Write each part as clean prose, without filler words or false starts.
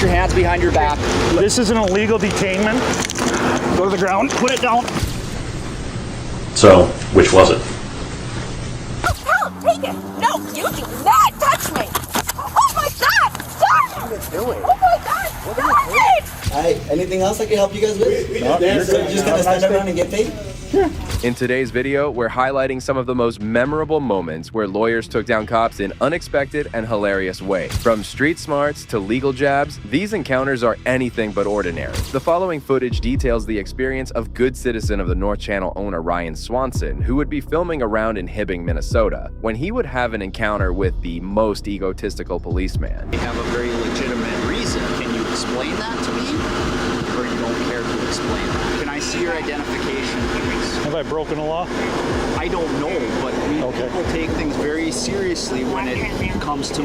your hands behind your back. This is an illegal detainment. Go to the ground, put it down. So, which was it? No, take it! No, you do not touch me! Oh my God! Stop! What are you doing? Oh my God! Stop it! Hi, anything else I can help you guys with? No, you're good. Just gonna stand around and get paid? In today's video, we're highlighting some of the most memorable moments where lawyers took down cops in unexpected and hilarious ways. From street smarts to legal jabs, these encounters are anything but ordinary. The following footage details the experience of good citizen of the North Channel owner Ryan Swanson, who would be filming around in Hibbing, Minnesota, when he would have an encounter with the most egotistical policeman. We have a very legitimate reason. Can you explain that to me? Or you don't care to explain that? Can I see your identification, please? Have I broken a law? I don't know, but people take things very seriously when it comes to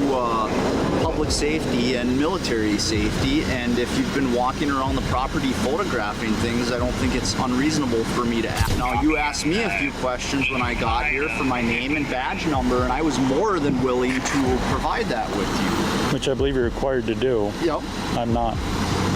public safety and military safety, and if you've been walking around the property photographing things, I don't think it's unreasonable for me to ask. Now, you asked me a few questions when I got here for my name and badge number, and I was more than willing to provide that with you. Which I believe you're required to do. Yep. I'm not.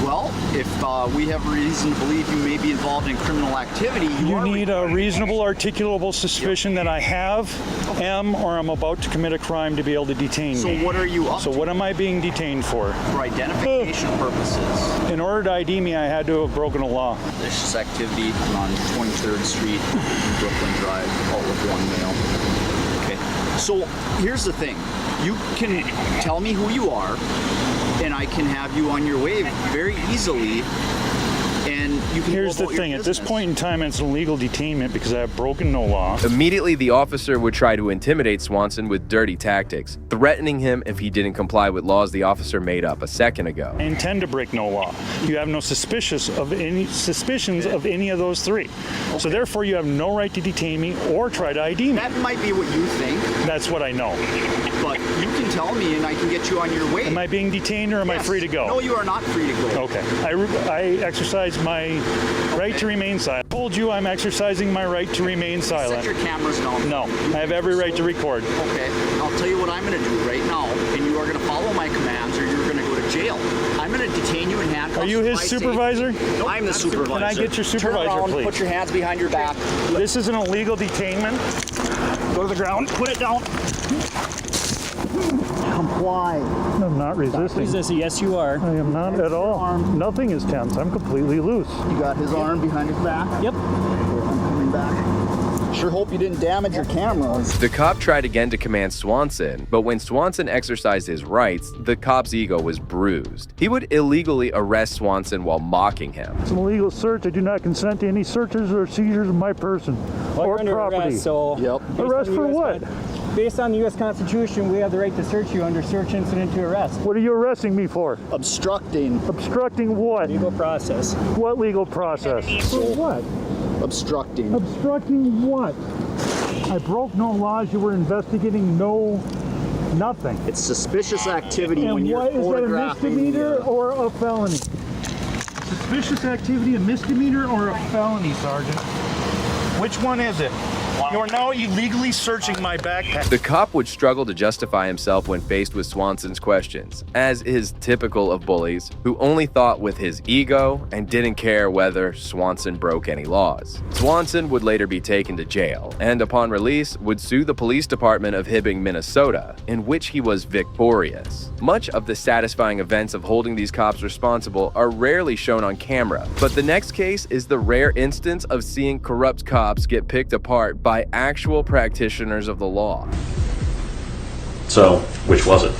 Well, if we have reason to believe you may be involved in criminal activity, You need a reasonable, articulable suspicion that I am, or I'm about to commit a crime to be able to detain So me. what are you up So to? what am I being detained for? For identification purposes. In order to ID me, I had to have broken a law. Vicious activity on 23rd Street, Brooklyn Drive, all with one male. Okay, so here's the thing. You can tell me who you are, and I can have you on your way very easily, and you can Here's the thing, at this point in time, it's an illegal detainment because I have broken no law. Immediately, the officer would try to intimidate Swanson with dirty tactics, threatening him if he didn't comply with laws the officer made up a second ago. I intend to break no law. You have no suspicions of any of those three. Okay. So therefore, you have no right to detain me or try to ID me. That might be what you think. That's what I know. But you can tell me and I can get you on your way. Am I being detained or am I free to go? No, you are not free to go. Okay. I exercise my right to remain silent. I told you I'm exercising my right to remain silent. Set your cameras down. No, I have every right to record. Okay, I'll tell you what I'm going to do right now, and you are going to follow my commands or you're going to go to jail. I'm going to detain you in handcuffs. Are you his supervisor? Nope, I'm the supervisor. Can I get your supervisor, Turn around, please? Put your hands behind your back. This is an illegal detainment. Go to the ground, put it down. Comply. I'm not resisting. Yes, you are. I am not at all. Nothing is tense. I'm completely loose. You got his arm behind his back? Yep. I'm coming back. Sure hope you didn't damage your cameras. The cop tried again to command Swanson, but when Swanson exercised his rights, the cop's ego was bruised. He would illegally arrest Swanson while mocking him. It's an illegal search. I do not consent to any searches or seizures of my person or property. Arrest, so Arrest for what? Based on the U.S. Constitution, we have the right to search you under search incident to arrest. What are you arresting me for? Obstructing. Obstructing what? Legal process. What legal process? For what? Obstructing. Obstructing what? I broke no laws. You were investigating nothing. It's suspicious activity And when you're what is that, a photographing. misdemeanor or a felony? Suspicious activity, a misdemeanor or a felony, Sergeant? Which one is it? You're now illegally searching my backpack. The cop would struggle to justify himself when faced with Swanson's questions, as is typical of bullies who only thought with his ego and didn't care whether Swanson broke any laws. Swanson would later be taken to jail, and upon release would sue the police department of Hibbing, Minnesota, in which he was victorious. Much of the satisfying events of holding these cops responsible are rarely shown on camera, but the next case is the rare instance of seeing corrupt cops get picked apart by actual practitioners of the law. So, which was it?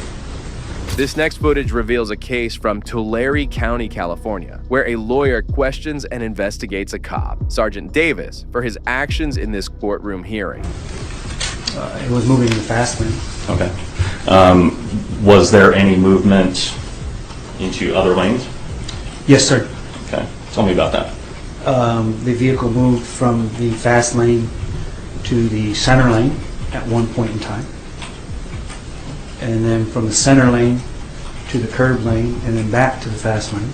This next footage reveals a case from Tulare County, California, where a lawyer questions and investigates a cop, Sergeant Davis, for his actions in this courtroom hearing. It was moving in the fast lane. Okay. Was there any movement into other lanes? Yes, sir. Okay. Tell me about that. The vehicle moved from the fast lane to the center lane at one point in time, and then from the center lane to the curb lane, and then back to the fast lane,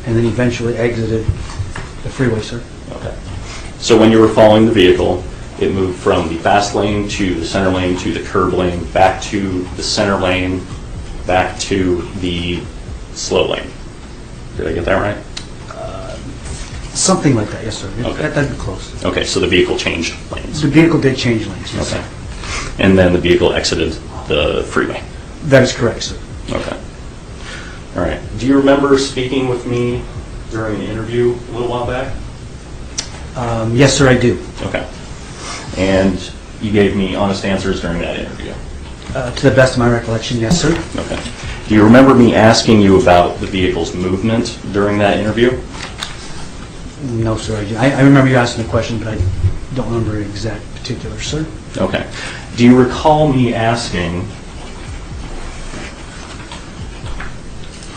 and then eventually exited the freeway, sir. Okay. So when you were following the vehicle, it moved from the fast lane to the center lane to the curb lane, back to the center lane, back to the slow lane. Did I get that right? Something like that, yes, sir. Okay. That'd be close. Okay, so the vehicle changed lanes. The vehicle did change lanes, yes, Okay. sir. And then the vehicle exited the freeway. That is correct, sir. Okay. All right. Do you remember speaking with me during the interview a little while back? Yes, sir, I do. Okay. And you gave me honest answers during that interview? To the best of my recollection, yes, sir. Okay. Do you remember me asking you about the vehicle's movement during that interview? No, sir, I do. I remember you asking the question, but I don't remember exact particulars, sir. Okay. Do you recall me asking,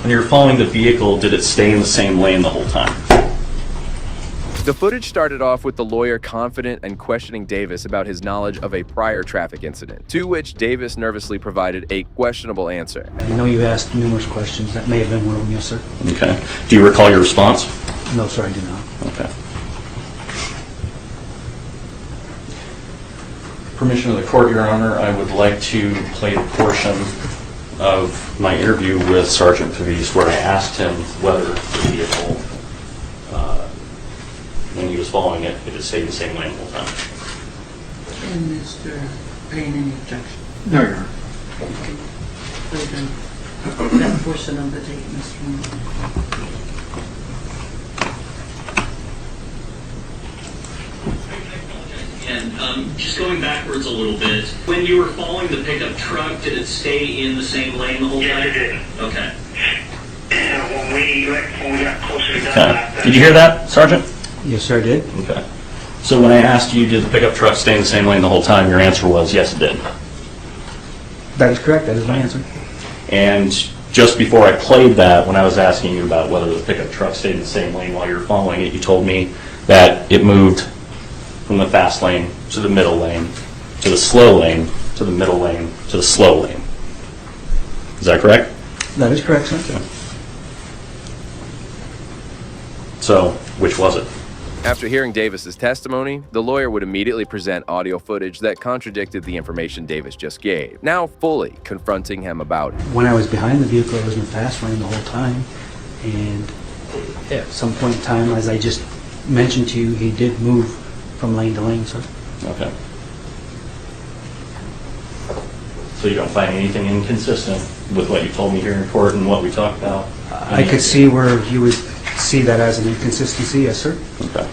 when you were following the vehicle, did it stay in the same lane the whole time? The footage started off with the lawyer confident and questioning Davis about his knowledge of a prior traffic incident, to which Davis nervously provided a questionable answer. I know you asked numerous questions. That may have been one of them, yes, sir. Okay. Do you recall your response? No, sir, I do not. Okay. Permission of the court, Your Honor, I would like to play a portion of my interview with Sergeant Pavis where I asked him whether the vehicle, when he was following it, if it stayed the same lane the whole time. And Mr. Payne, any objection? No, Your Honor. Okay. So then, that portion of the tape, Mr. Moore. And just going backwards a little bit, when you were following the pickup truck, did it stay in the same lane the whole time? Yes, it did. Okay. When we got closer to Okay. Did you hear that, Sergeant? Yes, sir, I did. Okay. So when I asked you, did the pickup truck stay in the same lane the whole time, your answer was, yes, it did. That is correct. That is my answer. And just before I played that, when I was asking you about whether the pickup truck stayed in the same lane while you were following it, you told me that it moved from the fast lane to the middle lane, to the slow lane, to the middle lane, to the slow lane. Is that correct? That is correct, sir. Okay. So, which was it? After hearing Davis's testimony, the lawyer would immediately present audio footage that contradicted the information Davis just gave, now fully confronting him about it. When I was behind the vehicle, I was in the fast lane the whole time, and at some point in time, as I just mentioned to you, he did move from lane to lane, sir. Okay. So you don't find anything inconsistent with what you told me here in court and what we talked about? I could see where you would see that as an inconsistency, yes, sir. Okay.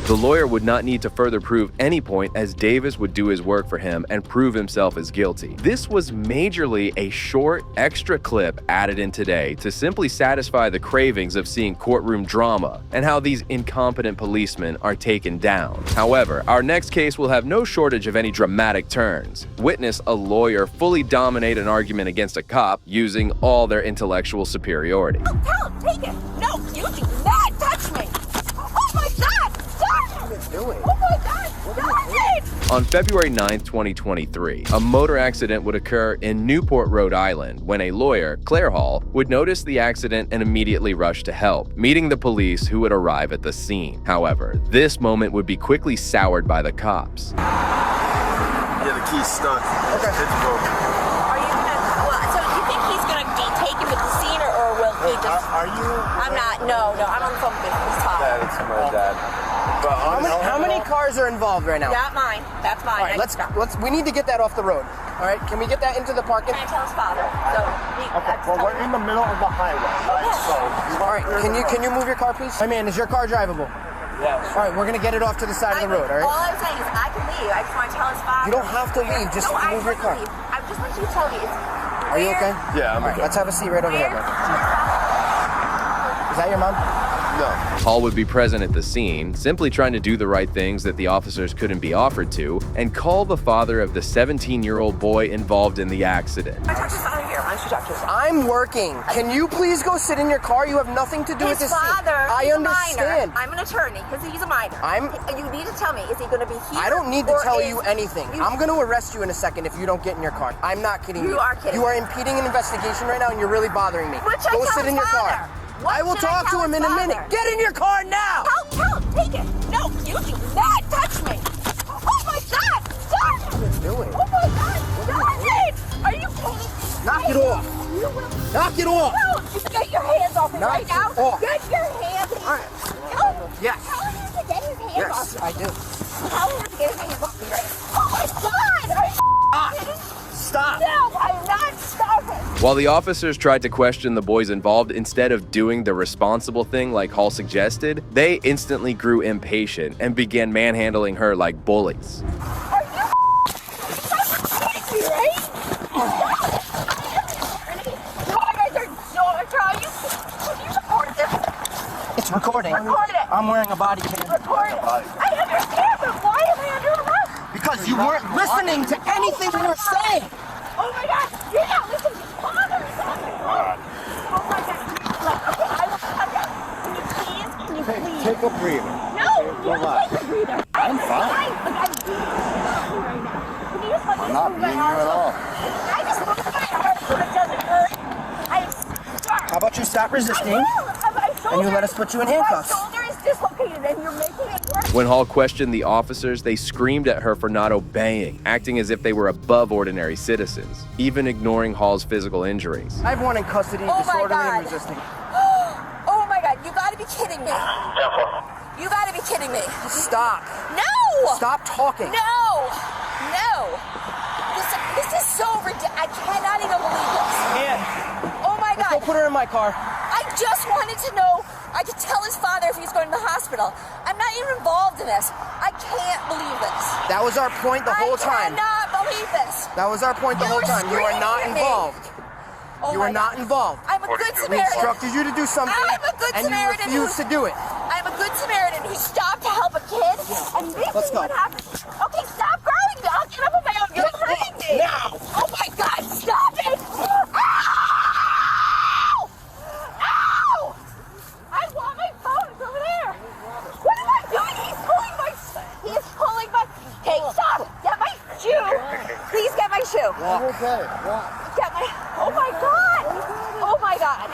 The lawyer would not need to further prove any point, as Davis would do his work for him and prove himself as guilty. This was majorly a short, extra clip added in today to simply satisfy the cravings of seeing courtroom drama and how these incompetent policemen are taken down. However, our next case will have no shortage of any dramatic turns. Witness a lawyer fully dominate an argument against a cop using all their intellectual superiority. Oh, tell him, take it. No, you do not touch me. Oh my God, stop it. Doing? Oh my God, stop it. On February 9, 2023, a motor accident would occur in Newport, Rhode Island, when a lawyer, Claire Hall, would notice the accident and immediately rush to help, meeting the police who would arrive at the scene. However, this moment would be quickly soured by the cops. Yeah, the key's stuck. Okay. Are you gonna, well, so you think he's gonna be taken to the scene, or will he just? Are you? I'm not, no, I'm on the phone with his talk. Dad, it's my dad. But How many cars are involved right now? Not mine, that's mine. All right, let's. We need to get that off the road. All right, can we get that into the parking? Trying to tell his father. So, okay, well, we're in the middle of the highway. Okay. So, All right, can you move your car, please? Hey, man, is your car drivable? yes. All right, we're gonna get it off to the side of the road. All right. All I'm saying is I can leave. I just want to tell his father. You don't have to leave. Just no, move your car. Leave. I just want you to tell me. Are you okay? Yeah, I'm All right, okay. let's have a seat right over there, man. Is that your mom? No. Hall would be present at the scene, simply trying to do the right things that the officers couldn't be offered to, and call the father of the 17-year-old boy involved in the accident. I talked to his father here. Why don't you talk to his father? I'm working. Can you please go sit in your car? You have nothing to do with His this. father, I he's understand. a minor. I'm an attorney because he's a minor. You need to tell me, is he going to be here? I don't need to or tell is you anything. I'm going to arrest you in a second if you don't get in your car. I'm not kidding you. You are kidding. You are impeding an investigation right now, and you're really bothering me. What should I Go tell sit in his your car. father? What I will should talk to tell him his in a minute. father? Get in your car now. Tell him, take it. No, you do not touch me. Oh my God, stop it. What are you doing? Oh my God, stop it. Are you kidding me? Knock it off. You will. Knock it off. No, you get your hands off me Knock right now. it off. Get your hands off. All right. No. Yes. Tell him to get his hands off Yes, me. I do. Tell him to get his hands off me right now. Oh my God! Are you kidding? Stop. No, I'm not stopping. While the officers tried to question the boys involved, instead of doing the responsible thing like Hall suggested, they instantly grew impatient and began manhandling her like bullies. Are you kidding me, right? No, you guys are so trying. You record this. It's recording. Record it. I'm wearing a body cam. Record it. I understand, but why am I under arrest? Because you weren't listening to anything we were saying. Oh my God! You're not listening to father or something. Oh my God! Okay, I will come down. Can you please? Take a breather. No, you don't take a breather. I'm fine. Right now. Can you just let me I'm not move my beating you arm? at all. I just moved my arm so it doesn't hurt. How about you stop resisting? And you let us put you in handcuffs. My shoulder is dislocated and you're making it worse. When Hall questioned the officers, they screamed at her for not obeying, acting as if they were above ordinary citizens, even ignoring Hall's physical injuries. I have one in custody, Oh my disorderly God. and resisting. Oh my God, you gotta be kidding me. You gotta be kidding me. Stop. No! Stop talking. No! No! This is so ridiculous. I cannot even believe this. Oh my Let's God. go put her in my car. I just wanted to know. I could tell his father if he's going to the hospital. I'm not even involved in this. I can't believe this. That was our point the whole time. I cannot believe this. That was our point the whole time. You are not screaming at me. involved. Oh You my are not God. involved. I'm a good We Samaritan. instructed you to do something, I'm a good and you Samaritan refused to do it. I'm a good Samaritan who stopped to help a kid, and this Let's is go. what happened. Okay, stop grabbing me. I'll get up on my own. You're hurting me. now. Oh my God, stop it. Ow! Ow! I want my phone. It's over there. What am I doing? He's pulling my... Hey, stop. Get my shoe. Please get my shoe. Okay. Get my... Oh my God. Oh my God.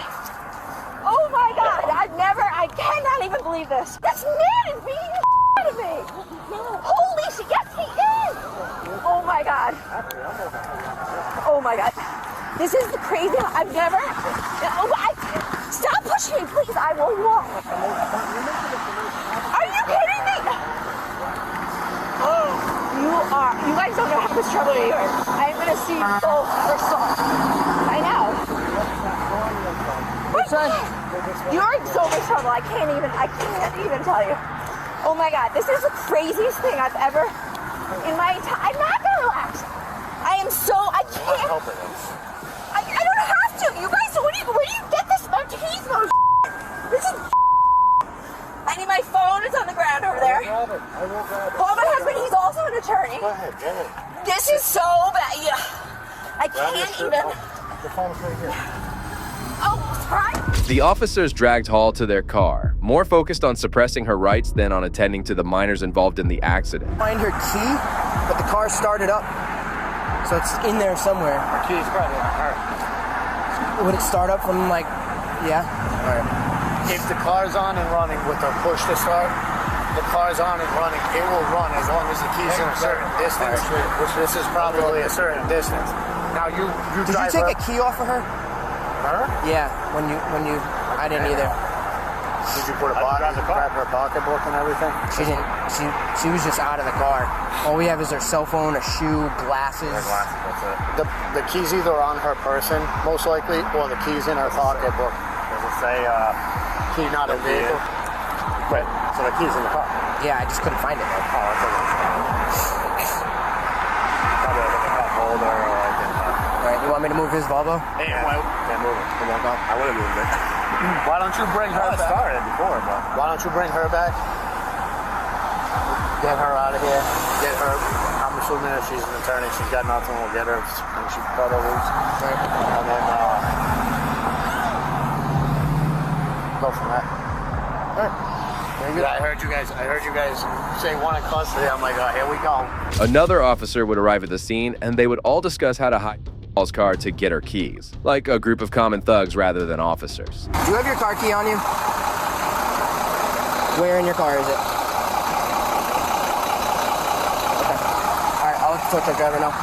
Oh my God. I cannot even believe this. This man is beating the out of me. Holy shit. Yes, he is. Oh my God. Oh my God. This is the crazy. I've never... Stop pushing me, please. I will walk. Are you kidding me? You guys don't know how much trouble you are. I'm gonna see you both for assault. I know. You're in so much trouble. I can't even tell you. Oh my God, this is the craziest thing I've ever in my entire. I'm not gonna relax. I can't. I don't have to. You guys, where do you get this machismo? This is. I need my phone. It's on the ground over there. Call my husband. He's also an attorney. Go ahead. This is so bad. Yeah. I can't even. The phone's right here. Oh, right. The officers dragged Hall to their car, more focused on suppressing her rights than on attending to the minors involved in the accident. Find her key, but the car started up. So it's in there somewhere. Our key's probably in her. Would it start up from like, yeah? All right. If the car's on and running with the push to start, the car's on and running, it will run as long as the key's in a certain distance, which this is probably a certain distance. Now you Did you drive take up. a key off of her? Her? Yeah, when you, I didn't either. Did you put grab her pocketbook and everything? She didn't, she was just out of the car. All we have is her cell phone, a shoe, glasses. That's it. The key's either on her person, most likely, or the key's in her pocketbook. Does it say, key not in vehicle? Right, so the key's in the car. Yeah, I just couldn't find it though. Oh, that's probably like a cup holder or like Alright, you want me to move his Volvo? Hey, can't move it. It won't go. I would have moved it. Why don't you bring her back? I started before, but why don't you bring her back? Get her out of here. Get her. I'm assuming if she's an attorney, she's got nothing. We'll get her and she cut her loose. Right. And then go from that. Alright. Yeah, I heard you guys say one in custody. I'm like, here we go. Another officer would arrive at the scene, and they would all discuss how to hide Hall's car to get her keys, like a group of common thugs rather than officers. Do you have your car key on you? Where in your car is it? Okay. Alright, I'll let the tow truck driver know.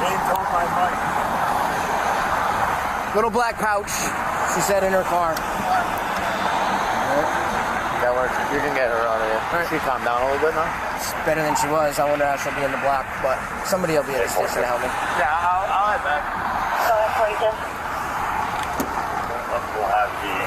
They told my bike. Little black pouch, she said, in her car. That works. You can get her out of here. She calmed down a little bit now? It's better than she was. I wonder how she'll be in the block, but somebody will be at the station to help me. Yeah, I'll head back. Go ahead, Clayton. We'll have the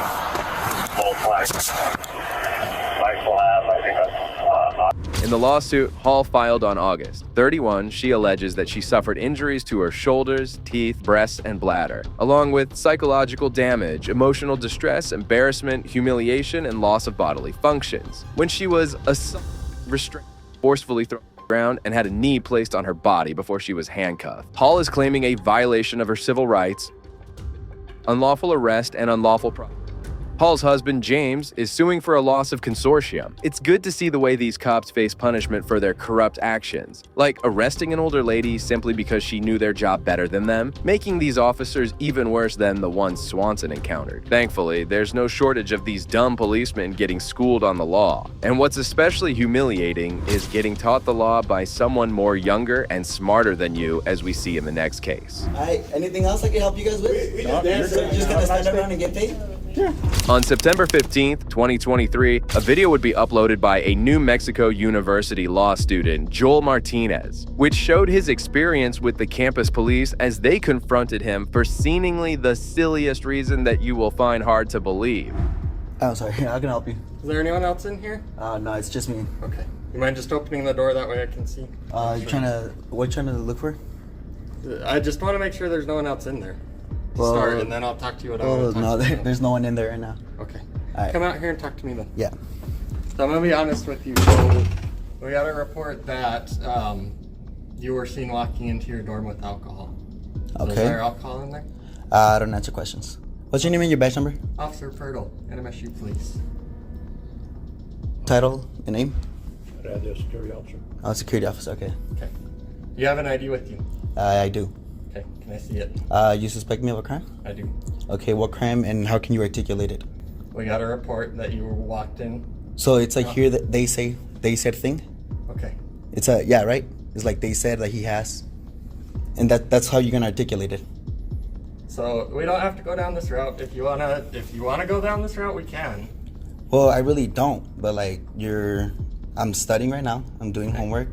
full flag. Flag will have, I think that's In the lawsuit Hall filed on August 31, she alleges that she suffered injuries to her shoulders, teeth, breasts, and bladder, along with psychological damage, emotional distress, embarrassment, humiliation, and loss of bodily functions. When she was restrained, forcefully thrown to the ground, and had a knee placed on her body before she was handcuffed. Hall is claiming a violation of her civil rights, unlawful arrest, and unlawful property. Hall's husband, James, is suing for a loss of consortium. It's good to see the way these cops face punishment for their corrupt actions, like arresting an older lady simply because she knew their job better than them, making these officers even worse than the ones Swanson encountered. Thankfully, there's no shortage of these dumb policemen getting schooled on the law. And what's especially humiliating is getting taught the law by someone more younger and smarter than you, as we see in the next case. All right, anything else I can help you guys with? You're just gonna stand around and get paid? Sure. On September 15th, 2023, a video would be uploaded by a New Mexico University law student, Joel Martinez, which showed his experience with the campus police as they confronted him for seemingly the silliest reason that you will find hard to believe. Oh, sorry. How can I help you? Is there anyone else in here? No, it's just me. Okay. You mind just opening the door that way I can see? What you trying to look for? I just want to make sure there's no one else in there. Well, Start, and then I'll talk to you. There's no one in there right now. Okay. All right. Come out here and talk to me then. Yeah. So I'm gonna be honest with you. So we got a report that you were seen walking into your dorm with alcohol. So Okay. Is there alcohol in there? I don't answer questions. What's your name and your badge number? Officer Purtle, NMSU Police. Title and name? Security officer. Oh, security officer. Okay. Okay. You have an ID with you? I do. Okay. Can I see it? You suspect me of a crime? I do. Okay. What crime and how can you articulate it? We got a report that you were walked in. So it's like here that they said thing. Okay. It's yeah, right. It's like they said that he has, and that's how you're gonna articulate it. So we don't have to go down this route. If you wanna go down this route, we can. Well, I really don't, but like I'm studying right now. I'm doing homework.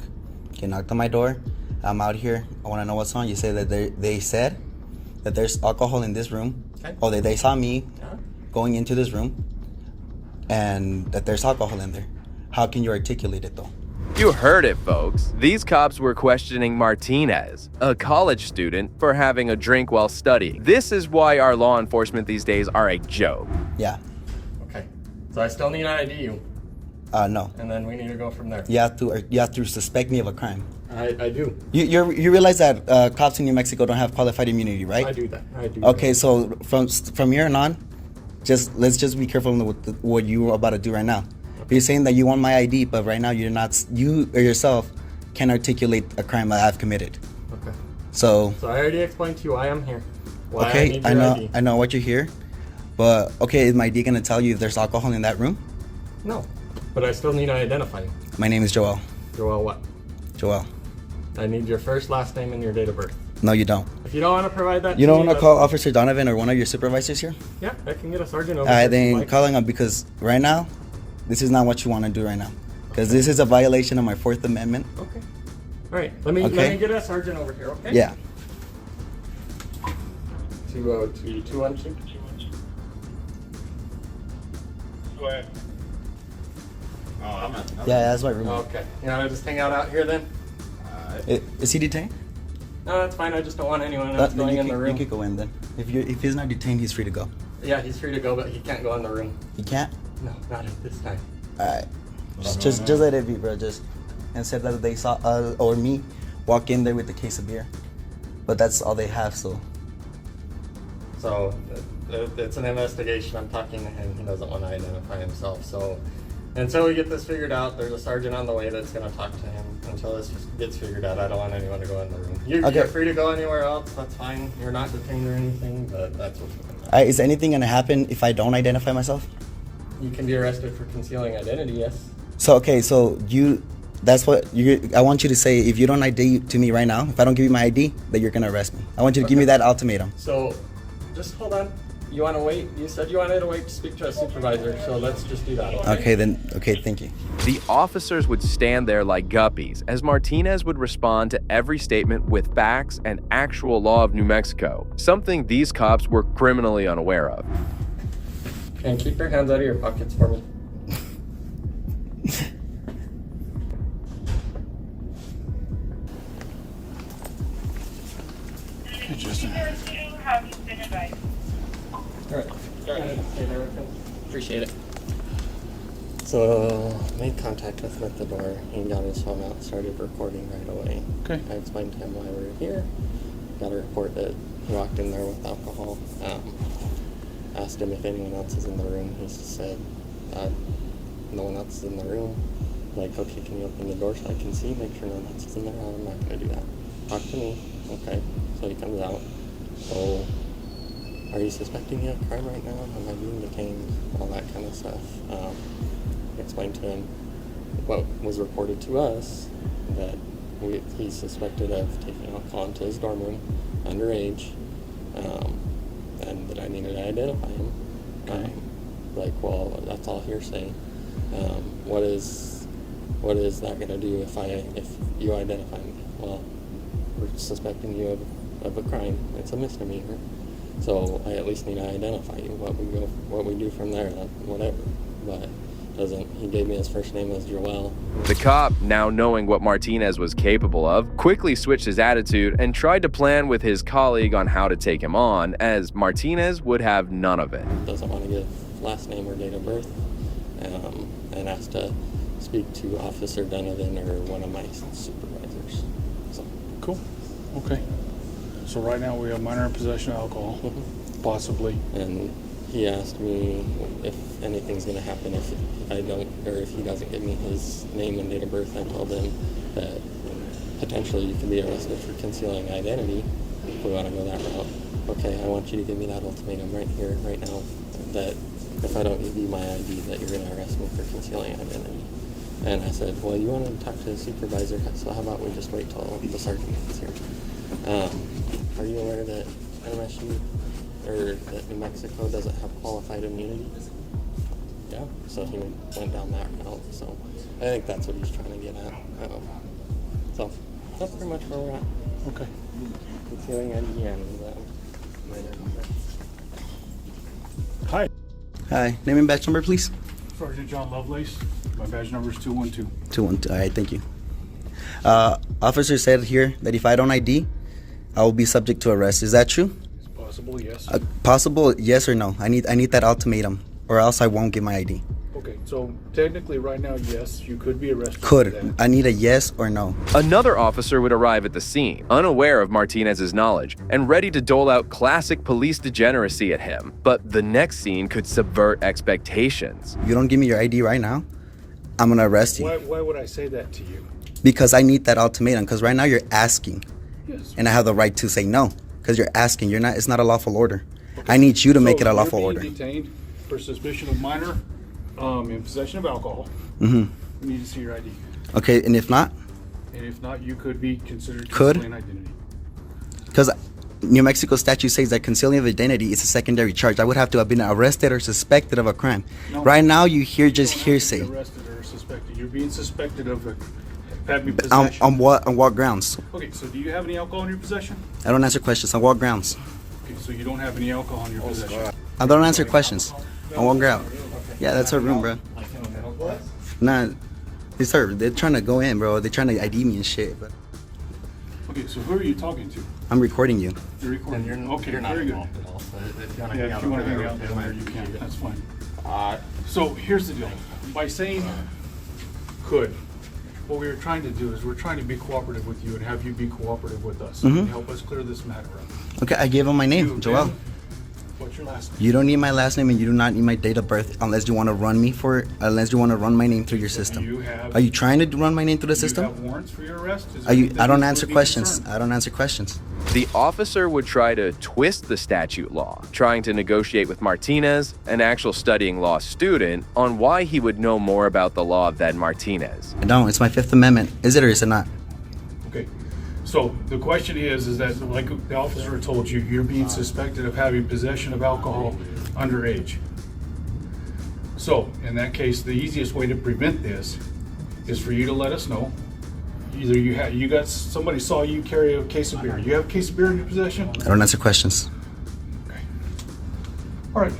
You knocked on my door. I'm out here. I want to know what's on. You say that they said that there's alcohol in this room. Okay. Oh, they saw me going into this room, and that there's alcohol in there. How can you articulate it though? You heard it, folks. These cops were questioning Martinez, a college student, for having a drink while studying. This is why our law enforcement these days are a joke. Yeah. Okay. So I still need to ID you. No. And then we need to go from there. You have to suspect me of a crime. I do. You realize that cops in New Mexico don't have qualified immunity, right? I do that. I do. Okay, so from here on, let's just be careful with what you're about to do right now. Okay. You're saying that you want my ID, but right now you or yourself can't articulate a crime that I've committed. Okay. So I already explained to you why I'm here. Why okay, I need your ID. I know what you're here, but okay, is my ID gonna tell you if there's alcohol in that room? No, but I still need to identify you. My name is Joel. Joel what? Joel. I need your first, last name, and your date of birth. No, you don't. If you don't want to provide that, you don't want to call Officer Donovan or one of your supervisors here? Yeah, I can get a sergeant over. Then calling him because right now, this is not what you want to do right now, because this is a violation of my Fourth Amendment. Okay. All right. Let me get a sergeant over here. Okay. Yeah. 202-212. Go ahead. Oh, I'm not. Yeah, that's my room. Okay. You want to just hang out here then? Is he detained? No, that's fine. I just don't want anyone else going in the room. You could go in then. If he's not detained, he's free to go. Yeah, he's free to go, but he can't go in the room. He can't? No, not at this time. All right. Just let it be, bro. And said that they saw or me walk in there with a case of beer, but that's all they have. So it's an investigation. I'm talking to him. He doesn't want to identify himself. So until we get this figured out, there's a sergeant on the way that's going to talk to him. Until this gets figured out, I don't want anyone to go in the room. You're free to go anywhere else. That's fine. You're not detained or anything, but that's what's going on. Is anything going to happen if I don't identify myself? You can be arrested for concealing identity, yes. So that's what I want you to say. If you don't ID to me right now, if I don't give you my ID, that you're going to arrest me. I want you to give me that ultimatum. So just hold on. You want to wait? You said you wanted to wait to speak to a supervisor, so let's just do that. Okay, thank you. The officers would stand there like guppies as Martinez would respond to every statement with facts and actual law of New Mexico, something these cops were criminally unaware of. And keep your hands out of your pockets for me. Justin. Alright. Appreciate it. So, made contact with him at the door. He got his phone out and started recording right away. Okay. I explained to him why we were here. Got a report that he walked in there with alcohol. Asked him if anyone else is in the room. He said, no one else is in the room. Like, okay, can you open the door so I can see? Make sure no one else is in there. I'm not going to do that. Talk to me. Okay. So he comes out. So, are you suspecting me of crime right now? Am I being detained? All that kind of stuff. Explained to him what was reported to us, that he's suspected of taking alcohol into his dorm room, underage, and that I needed to identify him. Okay. Like, well, that's all hearsay. What is that going to do if you identify me? Well, we're suspecting you of a crime. It's a misdemeanor. So I at least need to identify you. What we do from there, whatever. But he gave me his first name as Joel. The cop, now knowing what Martinez was capable of, quickly switched his attitude and tried to plan with his colleague on how to take him on, as Martinez would have none of it. Doesn't want to give last name or date of birth, and asked to speak to Officer Donovan or one of my supervisors. So. Cool. Okay. So right now we have minor in possession of alcohol, possibly. And he asked me if anything's going to happen if I don't, or if he doesn't give me his name and date of birth. I told him that potentially you can be arrested for concealing identity if we want to go that route. Okay, I want you to give me that ultimatum right here, right now, that if I don't give you my ID, that you're going to arrest me for concealing identity. And I said, well, you want to talk to the supervisor, so how about we just wait till the sergeant gets here. Are you aware that MSU, or that New Mexico doesn't have qualified immunity? Yeah. So he went down that route. So I think that's what he's trying to get at. So that's pretty much where we're at. Okay. Concealing ID and Hi. Hi. Name and badge number, please. Sergeant John Lovelace. My badge number is 212. 212. All right, thank you. Officer said here that if I don't ID, I will be subject to arrest. Is that true? It's possible, yes. Possible, yes or no? I need that ultimatum, or else I won't get my ID. Okay, so technically right now, yes, you could be arrested. Could. I need a yes or no. Another officer would arrive at the scene, unaware of Martinez's knowledge, and ready to dole out classic police degeneracy at him. But the next scene could subvert expectations. You don't give me your ID right now, I'm gonna arrest you. Why would I say that to you? Because I need that ultimatum, because right now you're asking. Yes. And I have the right to say no, because you're asking. It's not a lawful order. Okay. I need you to make it a lawful order. You're being detained for suspicion of minor in possession of alcohol. Mm-hmm. We need to see your ID. Okay, and if not? And if not, you could be considered concealing identity. Because New Mexico statute says that concealing of identity is a secondary charge. I would have to have been arrested or suspected of a crime. No, right now, you hear just hearsay. Arrested or suspected. You're being suspected of having possession. On what grounds? Okay, so do you have any alcohol in your possession? I don't answer questions. On what grounds? Okay, so you don't have any alcohol in your possession. I don't answer questions. On what ground? Yeah, that's her room, bro. Nah, it's her. They're trying to go in, bro. They're trying to ID me and shit. But. Okay, so who are you talking to? I'm recording you. You're recording. Okay, very good. Yeah, if you want to hang out there, you can. That's fine. So here's the deal. By saying could, what we were trying to do is we're trying to be cooperative with you and have you be cooperative with us and help us clear this matter up. Okay, I gave him my name, Joel. What's your last name? You don't need my last name and you do not need my date of birth unless you want to run my name through your system. Are you trying to run my name through the system? Do you have warrants for your arrest? I don't answer questions. I don't answer questions. The officer would try to twist the statute law, trying to negotiate with Martinez, an actual studying law student, on why he would know more about the law than Martinez. I don't. It's my Fifth Amendment. Is it or is it not? Okay. So the question is that like the officer told you, you're being suspected of having possession of alcohol underage. So in that case, the easiest way to prevent this is for you to let us know. Either you got somebody saw you carry a case of beer. You have a case of beer in your possession? I don't answer questions. Okay. All right.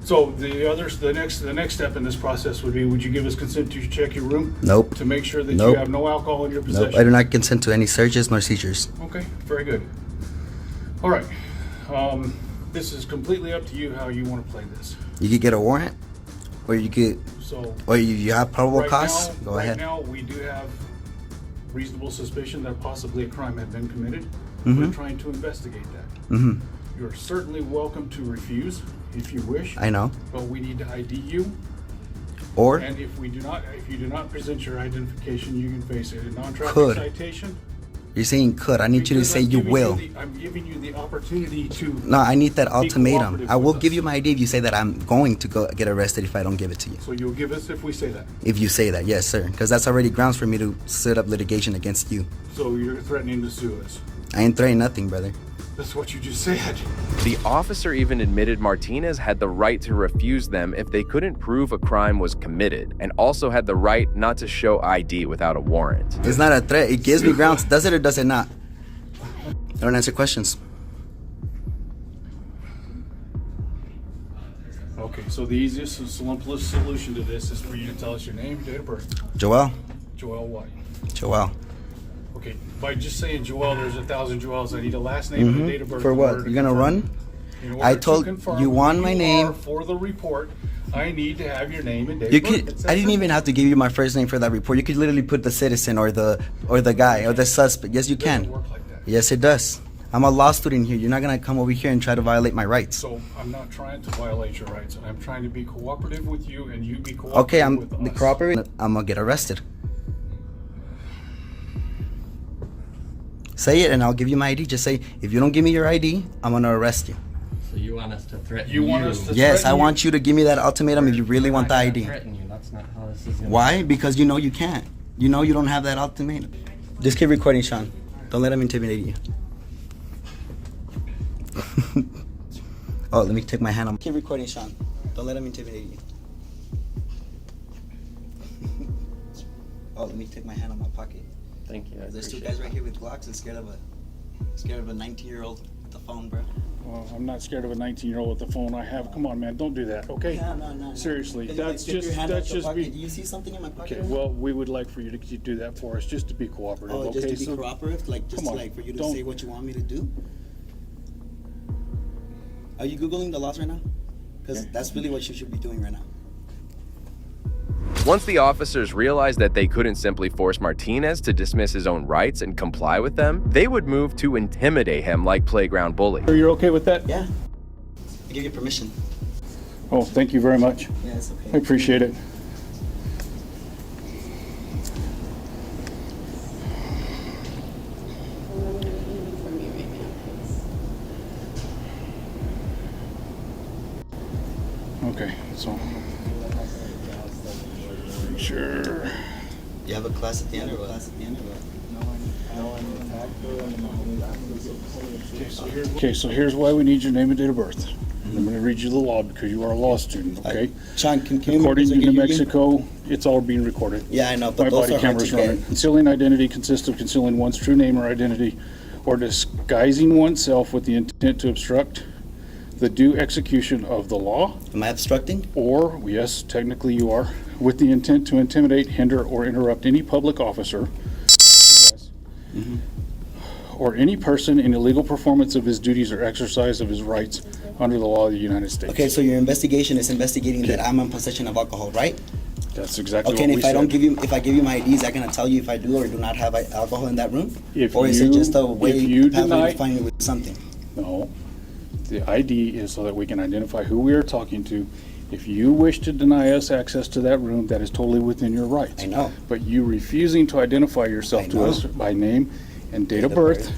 So the next step in this process would be, would you give us consent to check your room? Nope. To make sure that Nope. you have no alcohol in your possession? Nope. I do not consent to any searches nor seizures. Okay, very good. All right. This is completely up to you how you want to play this. You could get a warrant, or you could, So or you have probable right cause. now, Go right ahead. now, we do have reasonable suspicion that possibly a crime had been committed. Mhm. We're trying to investigate that. Mhm. You're certainly welcome to refuse if you wish. I know. But we need to ID you. Or And if you do not present your identification, you can face a non-traffic Could. citation. you're saying could. I need you to Because say I'm you giving will. I'm giving you the opportunity to. No, I need that be ultimatum. cooperative I will with give us. you my ID if you say that I'm going to go get arrested if I don't give it to you. So you'll give us if we say that. If you say that, yes, sir. Because that's already grounds for me to set up litigation against you. So you're threatening to sue us. I ain't threatening nothing, brother. That's what you just said. The officer even admitted Martinez had the right to refuse them if they couldn't prove a crime was committed, and also had the right not to show ID without a warrant. It's not a threat. It gives me grounds. Does it or does it not? I don't answer questions. Okay, so the easiest and simplest solution to this is for you to tell us your name, date of birth. Joel. Joel what? Joel. Okay, by just saying Joel, there's 1,000 Joels. I need a last name and a date of birth. For in what? order to You're gonna confirm. run? In order I to told confirm you who want my you name. are for the report, I need to have your name and date You of birth. could. It's I that didn't even simple. have to give you my first name for that report. You could literally put the citizen or the guy or the suspect. Yes, you can. Doesn't work like that. Yes, it does. I'm a law student here. You're not gonna come over here and try to violate my rights. So I'm not trying to violate your rights. I'm trying to be cooperative with you, and you be cooperative Okay, I'm with the us. cooperating. I'm gonna get arrested. Say it, and I'll give you my ID. Just say, if you don't give me your ID, I'm gonna arrest you. So you want us to threaten You want us to Yes, I threaten want you to give me that ultimatum if you really want the I'm not ID. gonna threaten you. That's not how this is gonna Why? Because you know you can't. You know you don't have that ultimatum. Just keep recording, Sean. Don't let him intimidate you. Oh, let me take my hand on. Keep recording, Sean. Don't let him intimidate you. Oh, let me take my hand on my pocket. Thank you. I There's two appreciate guys it. right here with Glocks and scared of a 19-year-old with the phone, bro. Well, I'm not scared of a 19-year-old with the phone I have. Come on, man, don't do that, okay? No. Seriously, Can you, like, that's stick your just hand out your pocket? be. Do you see something in my pocket? Okay, well, we would like for you to do that for us, just to be cooperative. Oh, okay? just to be So- cooperative, like just come on, like for you to don't- say what you want me to do. Are you googling the laws right now? Because that's really what you should be doing right now. Once the officers realized that they couldn't simply force Martinez to dismiss his own rights and comply with them, they would move to intimidate him like playground bully. You're okay with that? Yeah. I give you permission. Oh, thank you very much. Yeah, it's okay. I appreciate it. Okay, so sure. You have a class at the end or what? Okay, so here's why we need your name and date of birth. I'm going to read you the law because you are a law student, okay? Sean, can you According to can New you- Mexico, it's all being recorded. Yeah, I know, but My those body are hard camera's to running. get. Concealing identity consists of concealing one's true name or identity or disguising oneself with the intent to obstruct the due execution of the law. Am I obstructing? Or, yes, technically you are, with the intent to intimidate, hinder, or interrupt any public officer or any person in illegal performance of his duties or exercise of his rights under the law of the United States. Okay, so your investigation is investigating that I'm in possession of alcohol, right? That's exactly Okay, what and we if I said. don't give you, if I give you my ID, is that gonna tell you if I do or do not have alcohol in that room? If Or is it you- just a way if you pathway deny- to find me with something? No. The ID is so that we can identify who we are talking to. If you wish to deny us access to that room, that is totally within your rights. I know. But you refusing to identify yourself I to know. us by name and date of of birth, birth.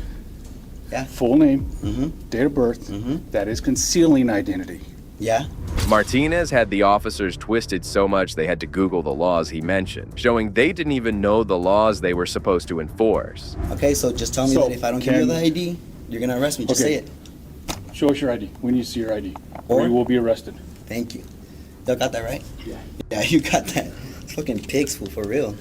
Yeah. full name, Mm-hmm. date of birth, Mm-hmm. that is concealing identity. Yeah. Martinez had the officers twisted so much they had to Google the laws he mentioned, showing they didn't even know the laws they were supposed to enforce. Okay, so just tell me that if I don't give you the ID, you're gonna arrest me. Just say it. Show us your ID. We need to see your ID. Or you will be arrested. Thank you. Y'all got that right? Yeah. Yeah, you got that. Fucking pigs, fool, for real.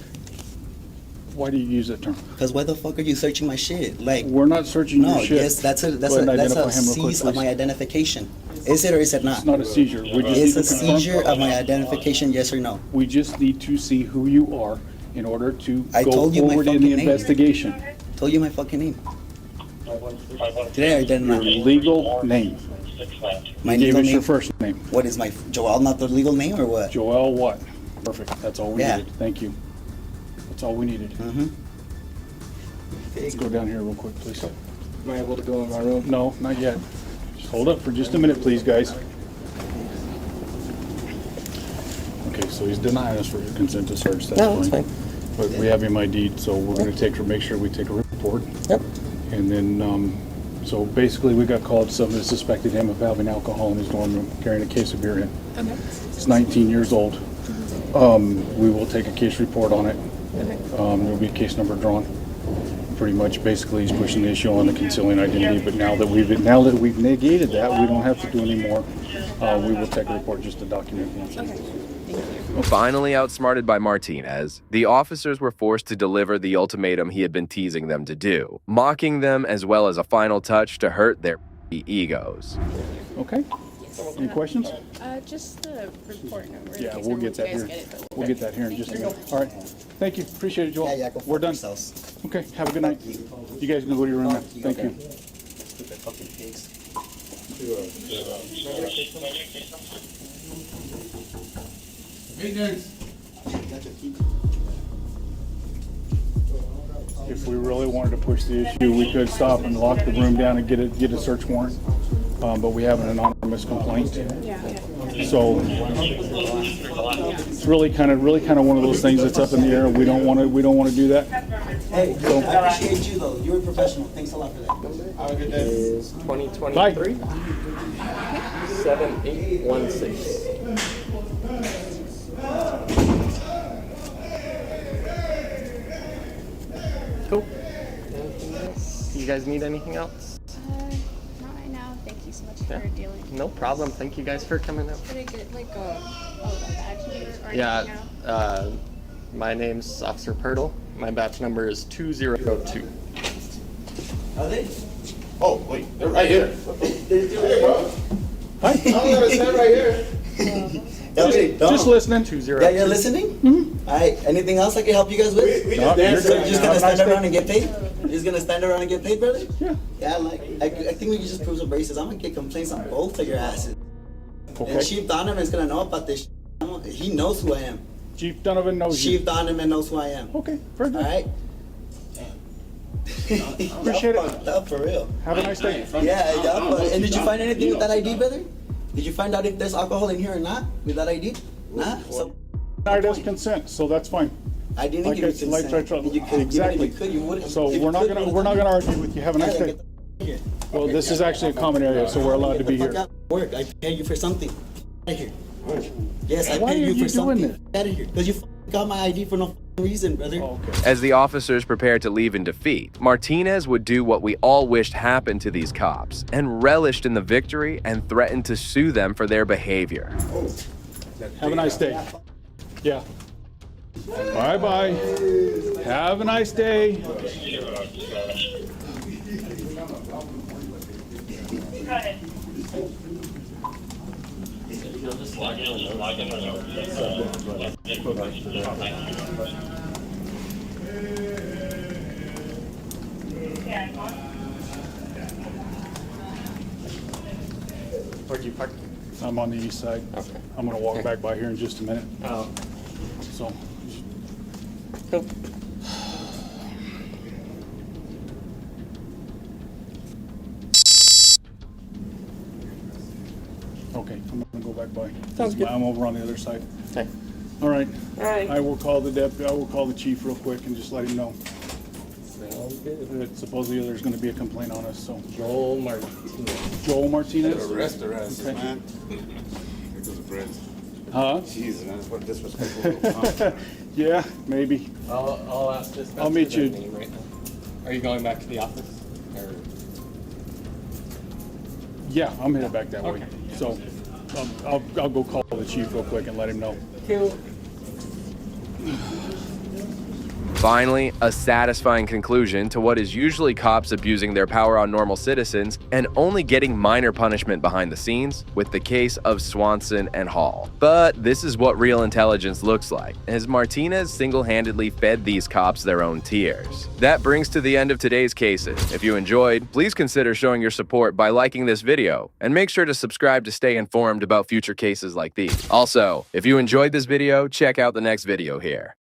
Why do you use that term? Because why the fuck are you searching my shit? Like, we're not searching your shit. Yes, that's a seize of my identification. Is it or is it not? It's not a seizure. It's a seizure of my identification, yes or no? We just need to see who you are in order to I go told you my forward in fucking the name. investigation. Told you my fucking name. Today I did not. Your legal name. My You gave legal us name. your first name. What is my Joel? Not the legal name or what? Joel what? Perfect. That's all we Yeah. needed. Thank you. That's all we needed. Mm-hmm. Let's go down here real quick, please. Am I able to go in my room? No, not yet. Just hold up for just a minute, please, guys. Okay, so he's denying us for his consent to search. That's fine. But we have him ID'd, so we're going to make sure we take a report. Yep. And then, so basically, we got called. Somebody suspected him of having alcohol in his dorm room, carrying a case of beer in. Okay. He's 19 years old. We will take a case report on it. There'll be a case number drawn. Pretty much, basically, he's pushing the issue on the concealing identity. But now that we've negated that, we don't have to do any more. We will take a report just to document the incident. Finally outsmarted by Martinez, the officers were forced to deliver the ultimatum he had been teasing them to do, mocking them as well as a final touch to hurt their egos. Okay. Any questions? Just the report number. Yeah, we'll get that here. We'll get that here in just a minute. All right. Thank you. Appreciate it, Joel. Yeah, We're done. Yourselves. Okay. Have a good night. You guys can go to your room now. Thank you. Stupid fucking pigs. If we really wanted to push the issue, we could stop and lock the room down and get a search warrant. But we have an anonymous complaint. So it's really kind of one of those things that's up in the air. We don't want to do that. Hey, I appreciate you though. You're a professional. Thanks a lot for that. Have a good day. Is 2023 Bye. 7816. Cool. Anything else? You guys need anything else? Not right now. Thank you so much for dealing. No problem. Thank you guys for coming out. Could I get like a badge number or Yeah, anything now? my name's Officer Pirtle. My badge number is 202. Are they? Oh, wait, they're right here. Hi. I'm gonna stand right here. Just listening. 202. Yeah, you're listening? Mm-hmm. All right. Anything else I can help you guys with? We just danced. So you're just gonna stand around and get paid? You're just gonna stand around and get paid, brother? Yeah. Yeah, I think we can just prove some braces. I'm gonna get complaints on both of your asses. Okay. And Chief Donovan's gonna know about this. He knows who I am. Chief Donovan knows you. Chief Donovan knows who I am. Okay, very good. All right. Appreciate it. Fucked up for real. Have a nice day. Yeah. And did you find anything with that ID, brother? Did you find out if there's alcohol in here or not with that ID? Nah. So Denied us consent, so that's fine. I didn't give you consent. Exactly. So we're not gonna argue with you. Have a nice day. Well, this is actually a common area, so we're allowed to be here. Work. I pay you for something. Out of here. Yes, I Why paid are you you for something. doing this? Out of here. Because you got my ID for no reason, brother. As the officers prepared to leave in defeat, Martinez would do what we all wished happened to these cops and relished in the victory and threatened to sue them for their behavior. Have a nice day. Yeah. Bye-bye. Have a nice day. Where'd you park? I'm on the east side. Okay. I'm gonna walk back by here in just a minute. Oh. So. Cool. Okay, I'm gonna go back by. Sounds good. I'm over on the other side. Okay. All right. All right. I will call the chief real quick and just let him know. Sounds Supposedly there's going to be a complaint on us, so. Joel Martinez. Joel Martinez? Arrest her ass, Okay. man. Here goes the friends. Huh? Jesus, man, what disrespectful. Yeah, maybe. I'll ask this. I'll meet you. Right now. Are you going back to the office? Or? Yeah, I'm headed back that way. So I'll go call the chief real quick and let him know. Finally, a satisfying conclusion to what is usually cops abusing their power on normal citizens and only getting minor punishment behind the scenes with the case of Swanson and Hall. But this is what real intelligence looks like, as Martinez single-handedly fed these cops their own tears. That brings to the end of today's cases. If you enjoyed, please consider showing your support by liking this video, and make sure to subscribe to stay informed about future cases like these. Also, if you enjoyed this video, check out the next video here.